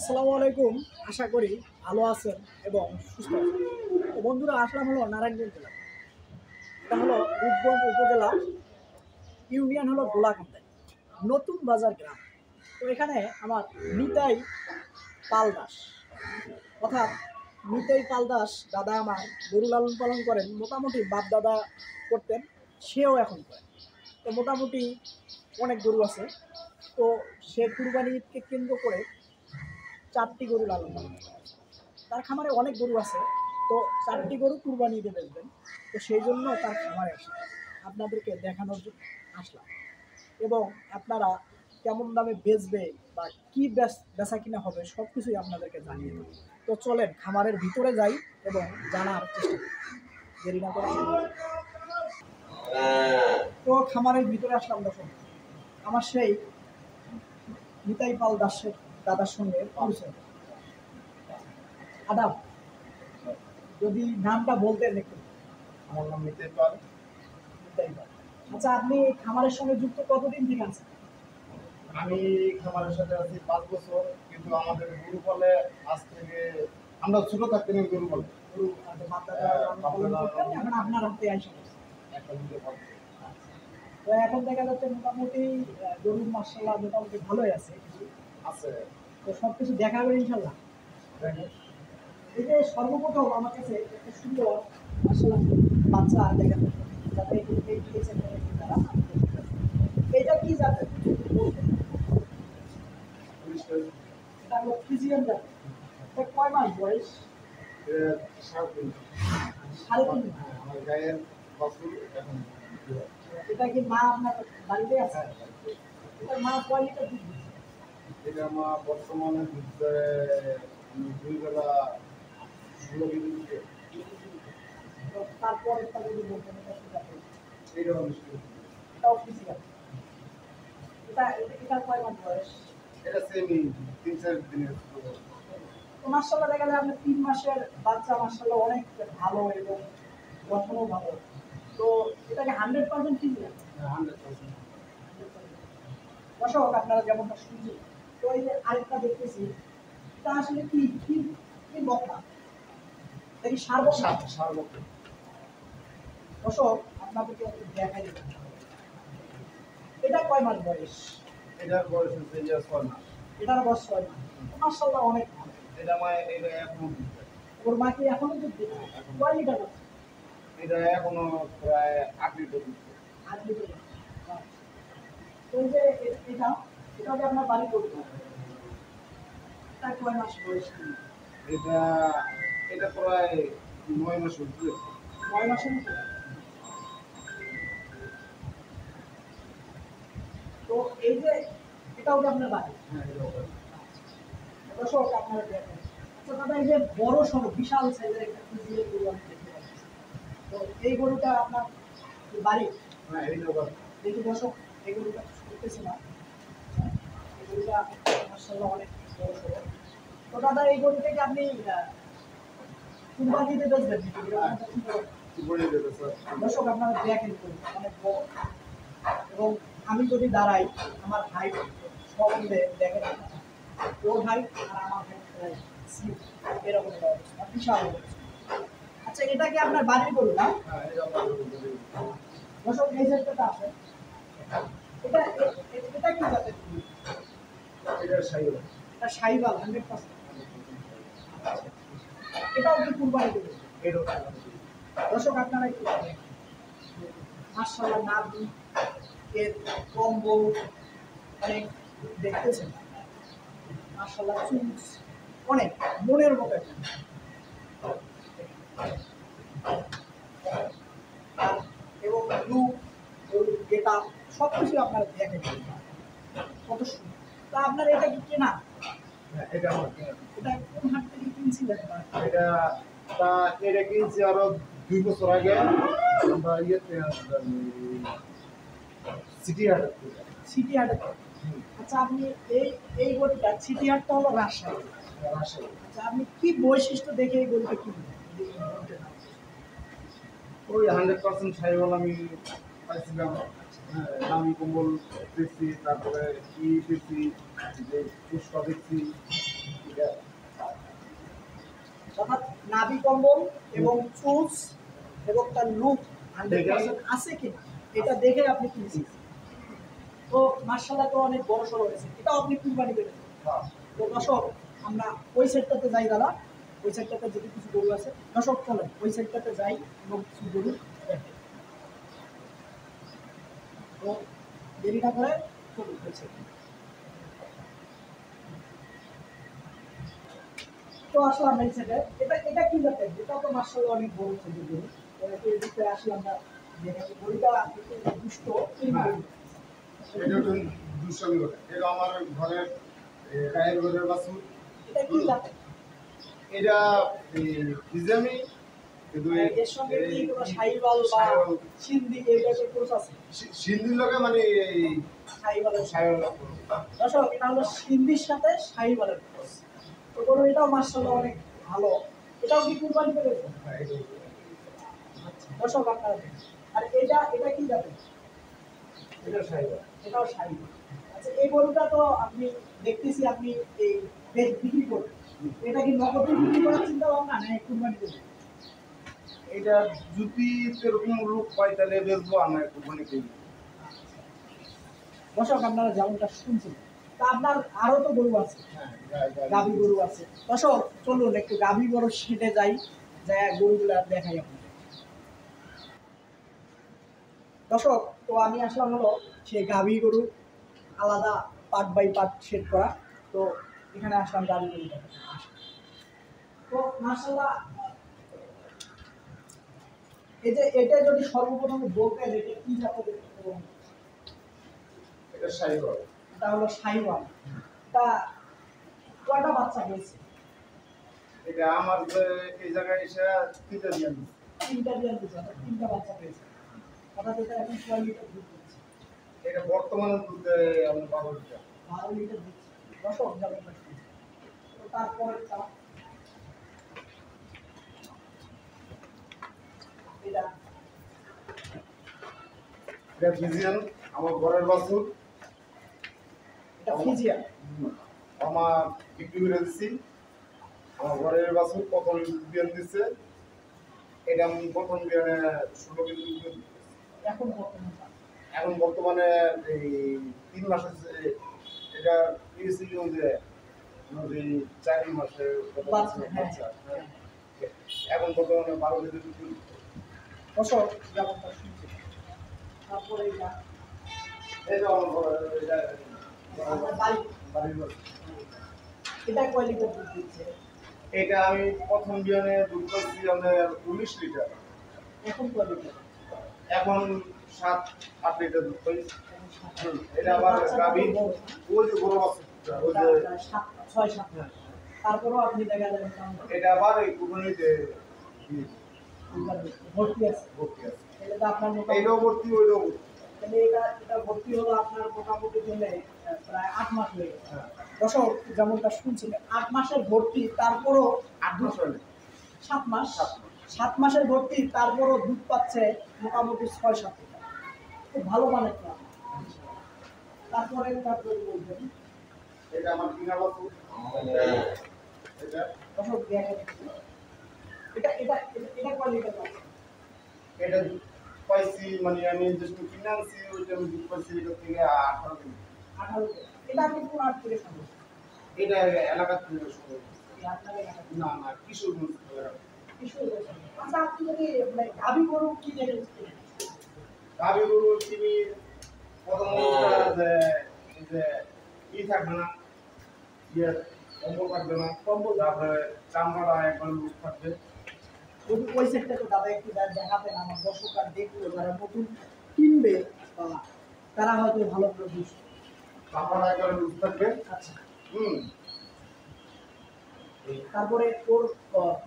আসসালামু আলাইকুম। আশা করি ভালো আছেন এবং সুস্থ আছেন। তো বন্ধুরা, আসলাম হলো নারায়ণগঞ্জ জেলা। এটা হলো রূপগঞ্জ উপজেলা, ইউনিয়ন হলো গোলাকান্দায়, নতুন বাজার গ্রাম। তো এখানে আমার নিতাই পাল দাস, অর্থাৎ নিতাই পাল দাস দাদা আমার গরু লালন পালন করেন। মোটামুটি বাপ দাদা করতেন, সেও এখন করে। তো মোটামুটি অনেক গরু আছে। তো সে কুরবানি ঈদকে কেন্দ্র করে 4টি গরু লালন পালন করে। তার খামারে অনেক গরু আছে, তো 4টি গরু কুরবানি ঈদে বেচবেন। তো সেই জন্য তার খামারে আসলাম, আপনাদেরকে দেখানোর জন্য আসলাম। এবং আপনারা কেমন দামে বেচবে বা কী বেচা কিনা হবে সব কিছুই আপনাদেরকে জানিয়ে দেবো। তো চলেন খামারের ভিতরে যাই এবং জানার চেষ্টা করি, দেরি না করে। তো খামারের ভিতরে আসলাম। দেখুন, আমার সেই নিতাই পাল দাসের দাদার সঙ্গে পরিচয়। আদাব, যদি নামটা বলতেন একটু। আমার নাম নিতাই পাল। আচ্ছা, আপনি খামারের সঙ্গে যুক্ত কতদিন থেকে আছেন? আমি খামারের সাথে আছি 5 বছর, কিন্তু আমাদের গরু পালে আজ থেকে আমরা ছোট থাকতে গরু পালে গরু পালন করতেন, এখন আপনার হাতে আইসা পড়ছে। একটা দুটো পালে। তো এখন দেখা যাচ্ছে মোটামুটি গরুর মাশাআল্লাহ মোটামুটি ভালোই আছে। আছে তো সব কিছু দেখাবেন ইনশাল্লাহ। দেখেন, এই যে সর্বপ্রথম আমার কাছে একটা সুন্দর মাশাআল্লাহ বাচ্চা দেখাতে, যাতে এই দিয়েছেন তারা। এটা কি জাতের? এটা হলো ফ্রিজিয়ান জাত। এটা কয় মাস বয়স? সাড়ে তিন। সাড়ে 3 মাস। আমার গায়ের বাছুর এখন এটা কি মা আপনার বাড়িতে আছে? এটা মা কয় লিটার দুধ দিচ্ছে? এটা আমার বর্তমানে দুধ দেয়, আমি 2 বেলা 16 কেজি দিতে। তো তারপরে তা যদি বলতেন এটা কি জাতের? এইটা মিষ্টি। এটাও ফ্রিজিয়ান। এটা কয় মাস বয়স? এটা সেমি 3-4 দিনের। তো মাশাআল্লাহ দেখা যায় আপনার 3 মাসের বাচ্চা মাশাআল্লাহ অনেক ভালো এবং গঠনও ভালো। তো এটাকে 100% ফ্রিজিয়ান। 100%। দর্শক, আপনারা যেমনটা শুনছেন, তো এই যে আরেকটা দেখতেছি, এটা আসলে কি কি কি বকনা? এটা কি ষাঁড় বকনা? ষাঁড় বকনা। দর্শক, আপনাদেরকে একটু দেখাই দিতে। এটা কয় মাস বয়স? এটার বয়স হচ্ছে 6 মাস। এটার বয়স 6 মাস। মাশাআল্লাহ অনেক ভালো। এটা এটা এখনো ওর মা কি এখনো দুধ দিচ্ছে? কয় লিটার দিচ্ছে? এটা এখনো প্রায় 8 লিটার দিচ্ছে। 8 লিটার দিচ্ছে। তো এই যে এটা এটা যে আপনার বাড়ি করতে, এটা কয় মাস বয়স? এটা এটা প্রায় 9 মাস হচ্ছে। 9 মাসের মতো। তো এই যে এটাও যে আপনার বাড়ি। হ্যাঁ, এটা ওটা। দর্শক, আপনারা দেখেন। আচ্ছা দাদা, এই যে বড় সড়ো বিশাল সাইজের একটা ফ্রিজিয়ান গরু আমি দেখতে পাচ্ছি। তো এই গরুটা আপনার বাড়ি? হ্যাঁ, এইটা ওটা। দেখি দর্শক, এই গরুটা করতেছি না। এই গরুটা মাশাআল্লাহ অনেক বড় সড়ো। তো দাদা, এই গরুটাকে আপনি কুরবানিতে বেচবেন নাকি? কি বলে দেবে স্যার? দর্শক, আপনারা দেখেন গরুটা অনেক বড়। এবং আমি যদি দাঁড়াই, আমার হাইট সম্বন্ধে দেখেন, ওর হাইট আর আমার হাইট প্রায় same, এরকম একটা অবস্থা, বিশাল অবস্থা। আচ্ছা, এটা কি আপনার বাড়ির গরু না? হ্যাঁ, এটা আমরা বলি। দর্শক, এই জায়গাটা আছে, এটা এটা কি জাতের গরু? এটা সাইকেল। এটা শাহিওয়াল 100%। এটাও কি কুরবানি দেবে? এটা দর্শক, আপনারা একটু দেখেন, মাশাআল্লাহ নাভি এর কম্বল অনেক দেখতেছেন, মাশাআল্লাহ চুজ অনেক মনের মতো একটা। এবং লুক, গেটা সব কিছু আপনারা দেখেন কত সুন্দর। তা আপনার এটা কি কেনা? হ্যাঁ, এটা আমার কেনা। এটা কোন হাট থেকে কিনছিলেন? এটা এটা কিনছি আরো 2 বছর আগে। আমরা ইয়েতে সিটি হাট। সিটি হাটে। আচ্ছা, আপনি এই এই গরুটা, সিটি হাটটা হলো রাজশাহী। আচ্ছা, আপনি কি বৈশিষ্ট্য দেখে এই গরুটা কিনবেন? ওই 100% সাইকেল আমি পাইছিলাম। দামি কম্বল দেখছি, তারপরে দেখছি, যে পুষ্পা দেখছি, অর্থাৎ নাভি কম্বল এবং চুজ এবং তার লুক 100% আছে কিনা এটা দেখে আপনি কিনছেন। তো মার্শাল্লাহ তো অনেক বড় সড়ো হয়েছে, এটাও আপনি কুরবানি দেবেন। হ্যাঁ। তো দর্শক আমরা ওই সাইডটাতে যাই দাদা, ওই সাইডটাতে যদি কিছু গরু আছে দর্শক চলেন ওই সাইডটাতে যাই এবং কিছু গরু দেখেন। তো দেরি না করে চলুন ওই সাইডে। তো আসলাম এই সাইডে, এটা এটা কি জাতের? এটা তো মার্শাল্লাহ অনেক বড় সাইজের গরু। তো এর ভিতরে আসলাম আমরা দেখে গরুটা একটু দুষ্ট এই হ্যাঁ। গরু। এটা একটু দুষ্টামি করে। এটা আমার ঘরের গায়ের ঘরের বাছুর। এটা কি জাতের? এটা ইজামি কিন্তু এর সঙ্গে কি কোনো শাহিওয়াল বা সিন্ধি এই টাইপের ক্রস আছে? সিন্ধির লগে মানে এই শাহিওয়ালের সায়ন দর্শক এটা হলো সিন্ধির সাথে শাহিওয়ালের ক্রস। তো গরু এটাও মার্শাল্লাহ অনেক ভালো। এটাও কি কুরবানি করে দেবেন? দর্শক আপনারা দেখুন। আর এটা এটা কি জাতের? এটা সায়ন। এটাও শাহিওয়াল। আচ্ছা এই গরুটা তো আপনি দেখতেছি আপনি এই বিক্রি করবেন। এটা কি নগদ বিক্রি করার চিন্তা ভাবনা না কুরবানি দেবেন? এটা যদি এরকম লোক পাই তাহলে বেচবো, আমার কোম্পানি কিনি। দর্শক আপনারা যেমনটা শুনছেন, তা আপনার আরো তো গরু আছে, গাভী গরু আছে। দর্শক চলুন একটু গাভী গরু সেটে যাই, যাই গরুগুলা দেখাই আপনাদের। দর্শক তো আমি আসলাম হলো সেই গাভী গরু আলাদা পার্ট বাই পার্ট সেট করা। তো এখানে আসলাম গাভী গরু দেখাতে। তো মাশাআল্লাহ এই যে এটা যদি সর্বপ্রথম বলতেন এটা কি জাতের এবং এটা সায়ন। এটা হলো শাহিওয়াল। এটা কয়টা বাচ্চা হয়েছে? এটা আমার এই জায়গায় এসে তিনটা দিয়ে দিচ্ছে। তিনটা বিয়ার দিচ্ছে, অর্থাৎ তিনটা বাচ্চা পেয়েছে। অর্থাৎ এটা এখন 6 লিটার দুধ দিচ্ছে। এটা বর্তমানে দুধ আমার 12 লিটার। 12 লিটার দিচ্ছে। দর্শক যাবে তো তারপরে এটা এটা ফিজিয়ান আমার ঘরের বাছুর। এটা ফিজিয়ান। আমার বিক্রি করে দিচ্ছি। আমার ঘরের বাছুর প্রথম বিয়ান দিচ্ছে। এটা আমি প্রথম বিয়ানে 16 কেজি দুধ দিচ্ছে। এখন বর্তমান দাম। এখন বর্তমানে এই 3 মাস হচ্ছে। এটা পিএসসি যে 4 মাসে বাচ্চা, হ্যাঁ। বাচ্চা, হ্যাঁ। এখন বর্তমানে 12 কেজি দুধ দিচ্ছে। দর্শক যেমনটা শুনছে। তারপরে এটা এই যে আমার এটা আপনার বাড়ি, বাড়ির বাছুর। এটা কয় লিটার দুধ দিচ্ছে? এটা আমি প্রথম বিয়ানে দুধ পাচ্ছি আমাদের 19 লিটার। এখন কয় লিটার? এখন 7-8 লিটার দুধ পাই। এটা এটা আবার বাচ্চা গাভী কত বড়? ওই যে বড় বাছুরটা, ওই যে 6-7 মাস। তারপরেও আপনি দেখা যাবেন এটা আবার এই কুরবানিতে ভর্তি আছে। ভর্তি আছে। এটা তো আপনার মোটামুটি এইটাও ভর্তি, ওইটাও ভর্তি। তাহলে এটা ভর্তি হলো আপনার মোটামুটি জন্য প্রায় 8 মাস হয়ে গেছে। হ্যাঁ, দর্শক যেমনটা শুনছিলেন 8 মাসের ভর্তি, তারপরও 8 মাস হলে 7 মাস 7 মাস। 7 মাসের ভর্তি, তারপরও দুধ পাচ্ছে মোটামুটি 6-7 লিটার। খুব ভালো মানের তো। তারপরে বলবেন এটা আমার কিনা বাছুর। এটা দর্শক দেখেন এটা এটা এটা- এটা কয় লিটার পাচ্ছে? এটা পাইছি মানে আমি যে কিনে আনছি ওইটা আমি দুধ পাইছি এটা থেকে 18 কেজি। 18 লিটার। এটা আপনি কোন আট থেকে সংগ্রহ করেছেন? এটা এলাকা থেকে শুরু। এই আপনার এলাকা থেকে? না না কিশোরগঞ্জ এলাকা। কিশোরগঞ্জ। আচ্ছা আপনি যদি মানে গাভী গরু কি দেখেন? গাভী গরু চিনি প্রথম অবস্থা যে এই যে থাকবে না, ইয়ে কম্বল থাকবে না, কম্বল তারপরে চামড়াটা একবার লুজ থাকবে। যদি ওই সেটটা তো দাদা একটু দেখাতেন আমার দর্শক আর দেখলো যারা নতুন কিনবে বা তারা হয়তো ভালো করে বুঝবে। চামড়াটা একবার লুজ থাকবে। আচ্ছা হুম। তারপরে ওর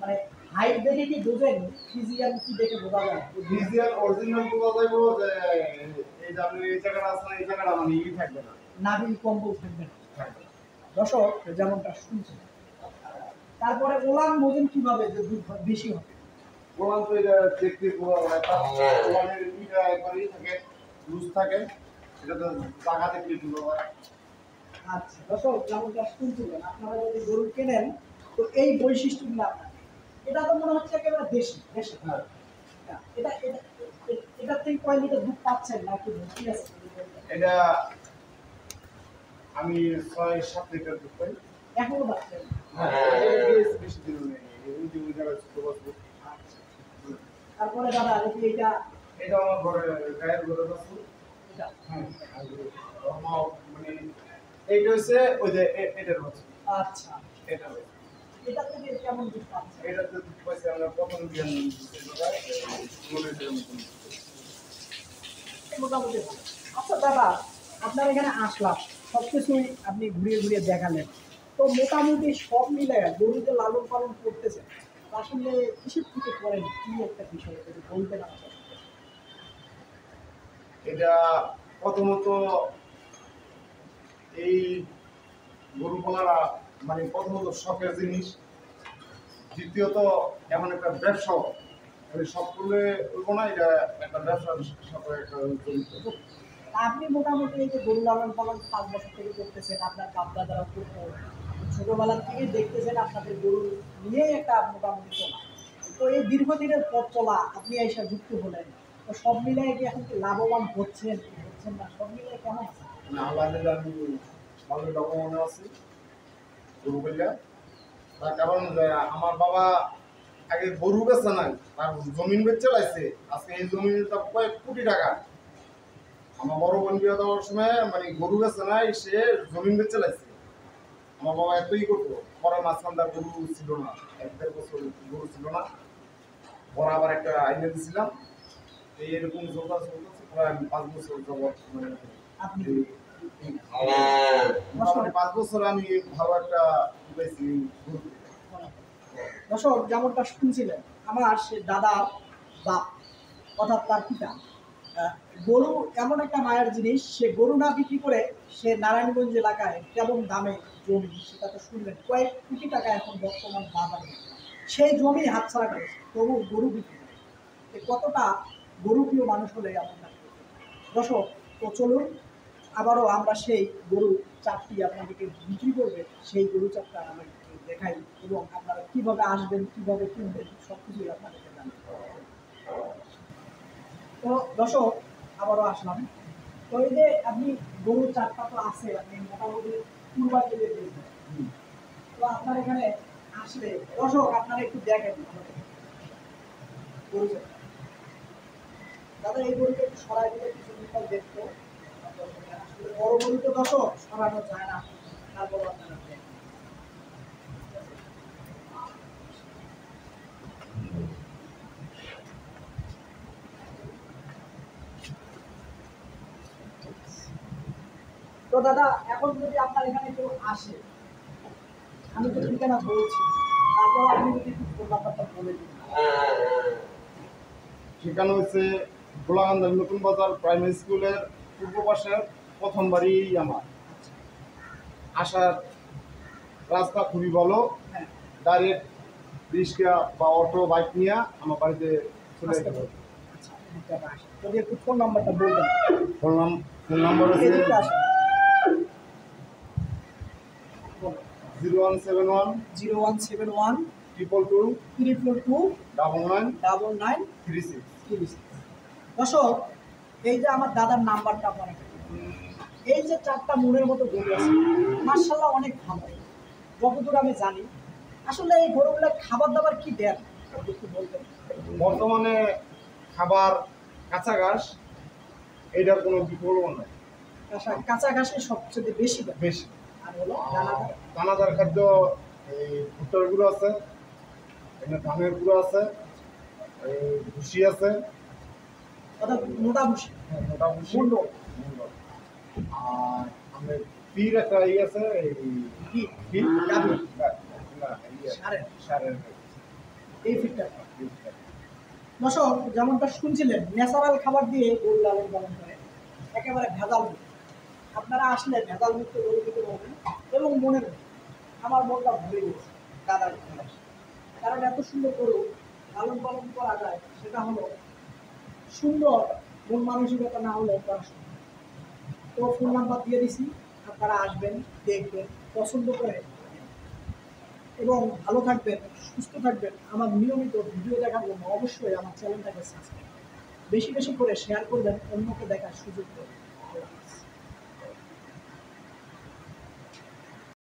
মানে হাইট দেখে কি বোঝেন ফিজিয়ান কি দেখে বোঝা যায়? ডিজিটাল অরিজিনাল বোঝা যাইবো যে এই যে আপনি এই জায়গাটা আছে না, এই জায়গাটা মানে ই থাকবে না, নাভি কম্বল থাকবে না। থাকবে না। দর্শক যেমনটা শুনছেন। তারপরে ওলান বোঝেন কিভাবে যে দুধ বেশি হবে? বললাম তো এটা দেখতে পুরো ওয়ানের ইটা একবারই থাকে, লুজ থাকে। এটা তো জায়গা দেখলে পুরো হয়। আচ্ছা দর্শক যেমনটা শুনছিলেন, আপনারা যদি গরু কেনেন তো এই বৈশিষ্ট্যগুলো আপনার এটা তো মনে হচ্ছে একেবারে দেশি দেশি। হ্যাঁ এটা এটা এটা থেকে কয় লিটার দুধ পাচ্ছেন নাকি কি আছে? এটা আমি 6-7 লিটার দুধ পাই। এখনো পাচ্ছেন? হ্যাঁ এটা বেশি দিন নেই, ওই যে ওই জায়গায় ছোট বাচ্চা। তারপরে দাদা এটা এটা আমার ঘরে গায়ের ঘরে বাচ্চা। এটা হ্যাঁ আমার মানে এইটা হচ্ছে ওই যে এটার বাচ্চা। আচ্ছা, এটা এটা থেকে কেমন দুধ পাচ্ছেন? এটাতে দুধ পাইছি আমরা প্রথম বিয়ান মোটামুটি ভালো। আচ্ছা দাদা, আপনার এখানে আসলাম, সবকিছুই আপনি ঘুরিয়ে ঘুরিয়ে দেখালেন, তো মোটামুটি সব মিলে গরু যে লালন পালন করতেছেন আসলে কিসের থেকে করেন, কি একটা বিষয় যদি বলতেন আমাকে। এটা প্রথমত এই গরু পালারা মানে প্রথমত শখের জিনিস, দ্বিতীয়ত এমন একটা ব্যবসাও মানে সব করলে করবো না, এটা একটা ব্যবসার সাথে একটা জড়িত। আপনি মোটামুটি এই যে গরু লালন পালন 5 বছর থেকে করতেছেন, আপনার বাপ দাদারা করতো, ছোটবেলা থেকে দেখতেছেন আপনাদের গরু নিয়েই একটা মোটামুটি চলা, তো এই দীর্ঘদিনের পথ চলা আপনি এসে যুক্ত হলেন, তো সব মিলিয়ে কি এখন কি লাভবান হচ্ছেন কি হচ্ছেন না, সব মিলিয়ে কেমন আছে? মানে আলহামদুলিল্লাহ আমি ভালো লাভবান আছি গরু পাইলা। তার কারণ যে আমার বাবা আগে গরু বেচে নাই, তার জমিন বেচে লাইছে, আজকে এই জমিনের দাম কয়েক কোটি টাকা। আমার বড় বোন বিয়ে দেওয়ার সময় মানে গরু বেচে নাই, সে জমিন বেচে লাইছে। আমার বাবা এতই করতো, পরে মাঝখান তার গরু ছিল না, 1-1.5 বছর গরু ছিল না, পরে আবার একটা আইনে দিয়েছিলাম। এরকম চলতেছে প্রায় আমি 5 বছর যাবত মানে আপনি মোটামুটি 5 বছর আমি ভালো একটা পাইছি গরু। দর্শক যেমনটা শুনছিলেন, আমার সে দাদার বাপ অর্থাৎ তার পিতা, গরু এমন একটা মায়ের জিনিস, সে গরু না বিক্রি করে সে নারায়ণগঞ্জ এলাকায় কেমন দামে জমি, সেটা তো শুনলেন, কয়েক কোটি টাকা এখন বর্তমান বাজারে সেই জমি হাতছাড়া করেছে, তবু গরু বিক্রি করে। এ কতটা গরুপ্রিয় মানুষ হলে এমনটা। দর্শক, তো চলুন আবারও আমরা সেই গরু চারটি আপনাদেরকে বিক্রি করবে, সেই গরু চারটা আমরা দেখাই এবং আপনারা কিভাবে আসবেন কিভাবে কিনবেন সব কিছুই আপনাদেরকে জানাই। তো দর্শক, আবারও আসলাম, তো এই যে আপনি গরু চারটা তো আছে, আপনি মোটামুটি কুরবানি দিয়ে দিয়েছেন, তো আপনার এখানে আসলে দর্শক আপনারা একটু দেখেন গরু চারটা। দাদা এই গরুকে একটু সরাই দিলে কিছু বিকল্প দেখতো, আসলে বড় গরু তো দর্শক সরানো যায় না, তারপর আপনারা দেখেন। তো দাদা এখন যদি আপনার এখানে কেউ আসে, আমি তো ঠিকানা বলছি, তারপর আপনি যদি একটু ফোন নাম্বারটা বলে দিন। সেখানে হচ্ছে গোলাকান্দার নতুন বাজার প্রাইমারি স্কুলের পূর্ব পাশের প্রথম বাড়ি আমার। আসার রাস্তা খুবই ভালো, হ্যাঁ, ডাইরেক্ট রিক্সা বা অটো বাইক নিয়ে আমার বাড়িতে চলে যেতে হবে। আচ্ছা, যদি একটু ফোন নাম্বারটা বলতেন। ফোন নাম্বার হচ্ছে এদিকে আসুন। বলুন। 0171 0171 222 342 99 99 36। দর্শক, এই যে আমার দাদার নাম্বারটা আপনারা, এই যে চারটা মনের মতো গরু আছে, মার্শাল্লাহ অনেক ভালো, যতদূর আমি জানি। আসলে এই গরুগুলো খাবার দাবার কি দেন একটু বলতেন। বর্তমানে খাবার কাঁচা ঘাস, এটার কোনো বিকল্প নাই, কাঁচা ঘাসে সবচেয়ে বেশি দেন, বেশি। আর হলো দানাদার। দানাদার খাদ্য এই ভুট্টার গুঁড়ো আছে, এখানে ধানের গুঁড়ো আছে, এই ভুসি আছে, অর্থাৎ মোটা ভুষি, মোটা ভুসি, মুন্ড, আর আমাদের পীর একটা ই আছে, এই পীর গাভী, না ইয়ে সারের, সারের এই ফিটটা। দর্শক যেমনটা শুনছিলেন, ন্যাচারাল খাবার দিয়ে গরু লালন পালন করে, একেবারে ভেজাল মুক্ত। আপনারা আসলে ভেজাল মুক্ত গরু দিতে পারবেন এবং মনে রাখবেন, আমার মনটা ভরে গেছে দাদার এখানে। কারণ এত সুন্দর গরু লালন পালন করা যায়, সেটা হলো সুন্দর মন মানসিকতা না হলে করা সম্ভব। তো ফোন নাম্বার দিয়ে দিছি, আপনারা আসবেন, দেখবেন, পছন্দ করে এবং ভালো থাকবেন, সুস্থ থাকবেন। আমার নিয়মিত ভিডিও দেখার জন্য অবশ্যই আমার চ্যানেলটাকে সাবস্ক্রাইব, বেশি বেশি করে শেয়ার করবেন, অন্যকে দেখার সুযোগ দেবেন।